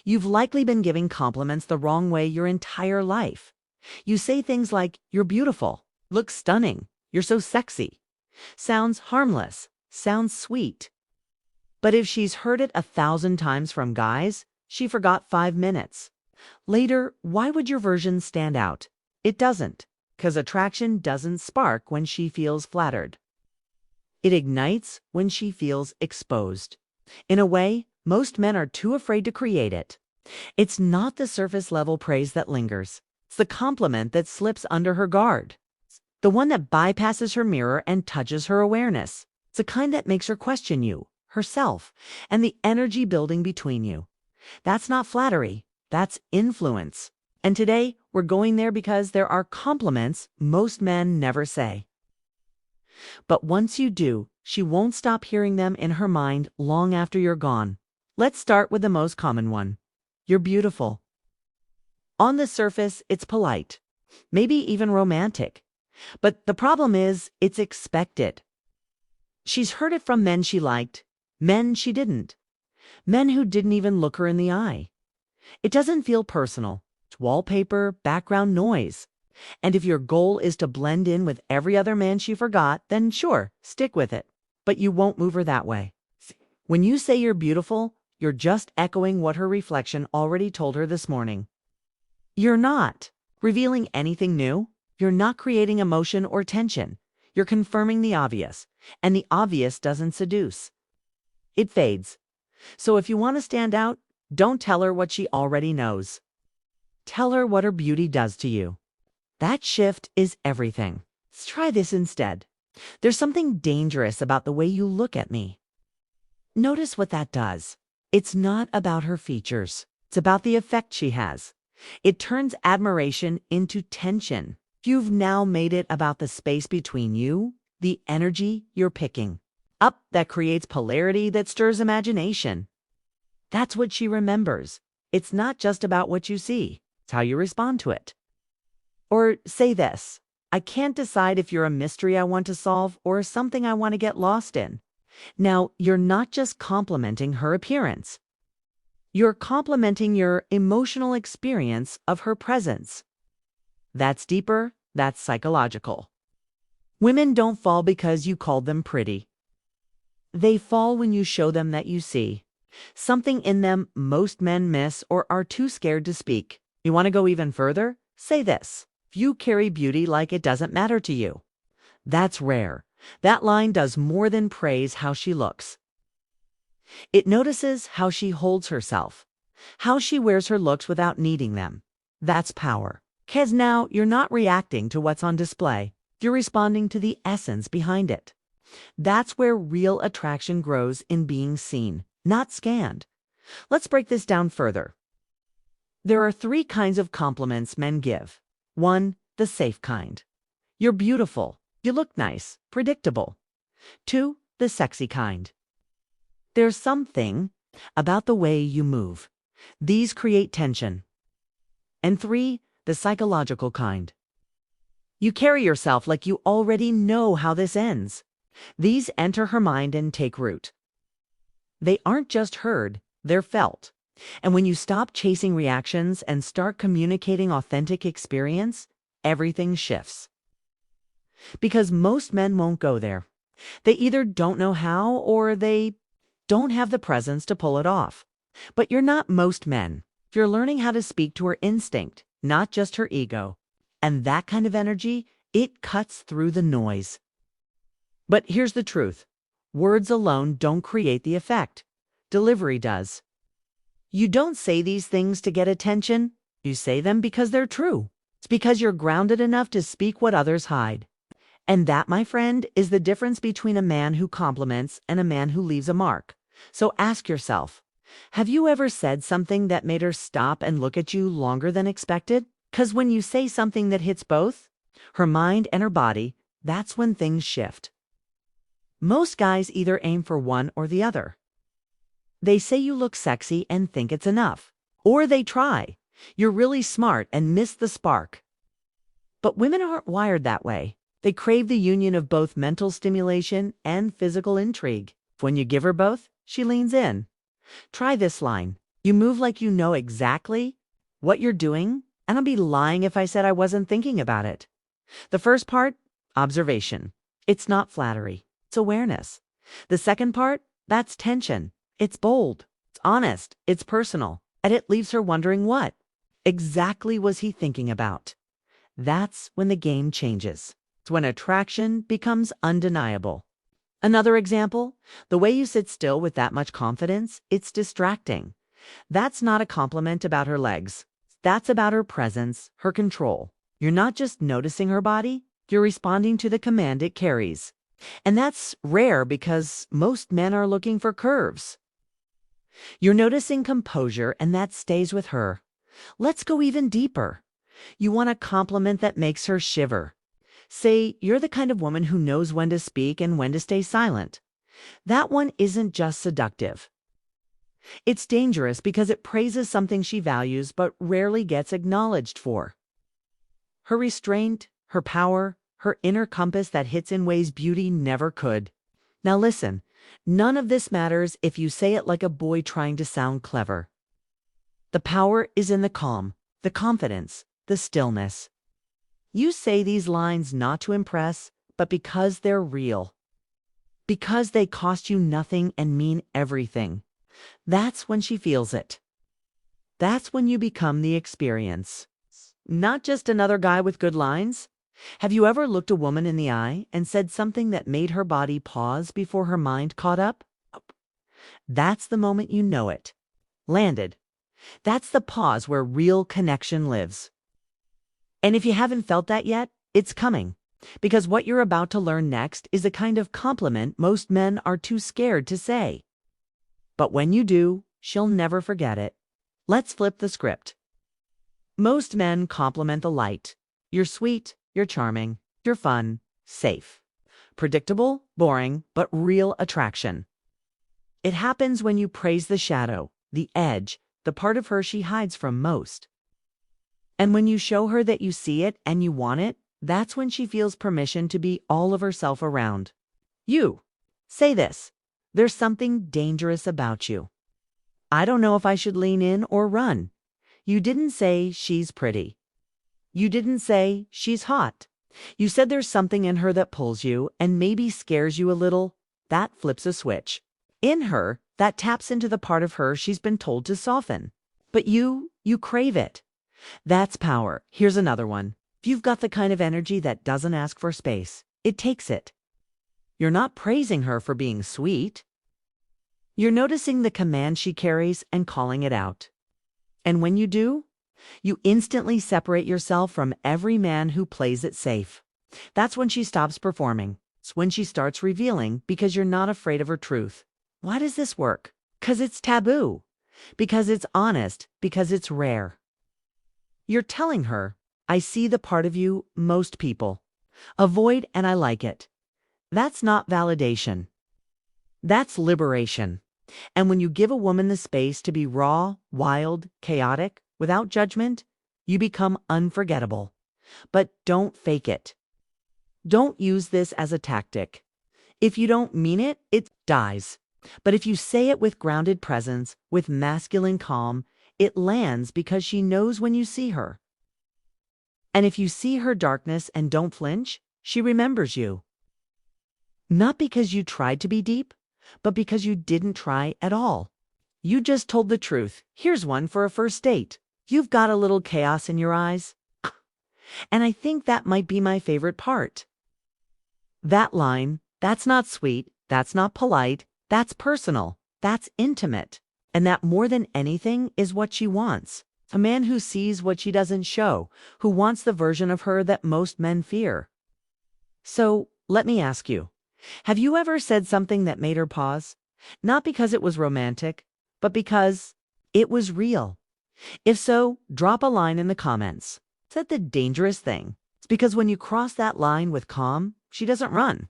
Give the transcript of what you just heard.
You've likely been giving compliments the wrong way your entire life. You say things like, "You're beautiful," "Look stunning," "You're so sexy." Sounds harmless, sounds sweet. But if she's heard it 1,000 times from guys, she forgot 5 minutes. Later, why would your version stand out? It doesn't, because attraction doesn't spark when she feels flattered. It ignites when she feels exposed. In a way, most men are too afraid to create it. It's not the surface level praise that lingers. It's the compliment that slips under her guard. The one that bypasses her mirror and touches her awareness. It's the kind that makes her question you, herself, and the energy building between you. That's not flattery. That's influence. And today, we're going there because there are compliments most men never say. But once you do, she won't stop hearing them in her mind long after you're gone. Let's start with the most common one. You're beautiful. On the surface, it's polite, maybe even romantic. But the problem is, it's expected. She's heard it from men she liked, men she didn't, men who didn't even look her in the eye. It doesn't feel personal. It's wallpaper, background noise. And if your goal is to blend in with every other man she forgot, then sure, stick with it. But you won't move her that way. When you say you're beautiful, you're just echoing what her reflection already told her this morning. You're not revealing anything new. You're not creating emotion or tension. You're confirming the obvious. And the obvious doesn't seduce. It fades. So if you want to stand out, don't tell her what she already knows. Tell her what her beauty does to you. That shift is everything. Let's try this instead. There's something dangerous about the way you look at me. Notice what that does. It's not about her features. It's about the effect she has. It turns admiration into tension. You've now made it about the space between you, the energy you're picking up that creates polarity that stirs imagination. That's what she remembers. It's not just about what you see. It's how you respond to it. Or say this, I can't decide if you're a mystery I want to solve or something I want to get lost in. Now, you're not just complimenting her appearance. You're complimenting your emotional experience of her presence. That's deeper, that's psychological. Women don't fall because you called them pretty. They fall when you show them that you see something in them most men miss or are too scared to speak. You want to go even further? Say this. If you carry beauty like it doesn't matter to you. That's rare. That line does more than praise how she looks. It notices how she holds herself, how she wears her looks without needing them. That's power. 'Cause now you're not reacting to what's on display. You're responding to the essence behind it. That's where real attraction grows, in being seen, not scanned. Let's break this down further. There are 3 kinds of compliments men give. 1, the safe kind. You're beautiful. You look nice. Predictable. 2, the sexy kind. There's something about the way you move. These create tension. And 3, the psychological kind. You carry yourself like you already know how this ends. These enter her mind and take root. They aren't just heard, they're felt. And when you stop chasing reactions and start communicating authentic experience, everything shifts. Because most men won't go there. They either don't know how or they don't have the presence to pull it off. But you're not most men. You're learning how to speak to her instinct, not just her ego. And that kind of energy, it cuts through the noise. But here's the truth. Words alone don't create the effect. Delivery does. You don't say these things to get attention. You say them because they're true. It's because you're grounded enough to speak what others hide. And that, my friend, is the difference between a man who compliments and a man who leaves a mark. So ask yourself, have you ever said something that made her stop and look at you longer than expected? 'Cause when you say something that hits both, her mind and her body, that's when things shift. Most guys either aim for one or the other. They say you look sexy and think it's enough. Or they try. You're really smart and miss the spark. But women aren't wired that way. They crave the union of both mental stimulation and physical intrigue. When you give her both, she leans in. Try this line. You move like you know exactly what you're doing, and I'd be lying if I said I wasn't thinking about it. The first part, observation. It's not flattery, it's awareness. The second part, that's tension. It's bold, it's honest, it's personal, and it leaves her wondering what exactly was he thinking about. That's when the game changes. It's when attraction becomes undeniable. Another example, the way you sit still with that much confidence, it's distracting. That's not a compliment about her legs. That's about her presence, her control. You're not just noticing her body, you're responding to the command it carries. And that's rare because most men are looking for curves. You're noticing composure, and that stays with her. Let's go even deeper. You want a compliment that makes her shiver. Say, you're the kind of woman who knows when to speak and when to stay silent. That one isn't just seductive. It's dangerous because it praises something she values but rarely gets acknowledged for. Her restraint, her power, her inner compass that hits in ways beauty never could. Now listen, none of this matters if you say it like a boy trying to sound clever. The power is in the calm, the confidence, the stillness. You say these lines not to impress, but because they're real. Because they cost you nothing and mean everything. That's when she feels it. That's when you become the experience. Not just another guy with good lines. Have you ever looked a woman in the eye and said something that made her body pause before her mind caught up? That's the moment you know it. Landed. That's the pause where real connection lives. And if you haven't felt that yet, it's coming. Because what you're about to learn next is a kind of compliment most men are too scared to say. But when you do, she'll never forget it. Let's flip the script. Most men compliment the light. You're sweet, you're charming, you're fun, safe. Predictable, boring, but real attraction. It happens when you praise the shadow, the edge, the part of her she hides from most. And when you show her that you see it and you want it, that's when she feels permission to be all of herself around. You. Say this. There's something dangerous about you. I don't know if I should lean in or run. You didn't say she's pretty. You didn't say she's hot. You said there's something in her that pulls you and maybe scares you a little. That flips a switch. In her, that taps into the part of her she's been told to soften. But you crave it. That's power. Here's another one. If you've got the kind of energy that doesn't ask for space, it takes it. You're not praising her for being sweet. You're noticing the command she carries and calling it out. And when you do, you instantly separate yourself from every man who plays it safe. That's when she stops performing. It's when she starts revealing because you're not afraid of her truth. Why does this work? Because it's taboo. Because it's honest. Because it's rare. You're telling her, I see the part of you most people avoid, and I like it. That's not validation. That's liberation. And when you give a woman the space to be raw, wild, chaotic, without judgment, you become unforgettable. But don't fake it. Don't use this as a tactic. If you don't mean it, it dies. But if you say it with grounded presence, with masculine calm, it lands because she knows when you see her. And if you see her darkness and don't flinch, she remembers you. Not because you tried to be deep, but because you didn't try at all. You just told the truth. Here's one for a first date. You've got a little chaos in your eyes. And I think that might be my favorite part. That line, that's not sweet, that's not polite, that's personal, that's intimate. And that more than anything is what she wants. A man who sees what she doesn't show, who wants the version of her that most men fear. So, let me ask you, have you ever said something that made her pause? Not because it was romantic, but because it was real. If so, drop a line in the comments. Is that the dangerous thing? It's because when you cross that line with calm, she doesn't run.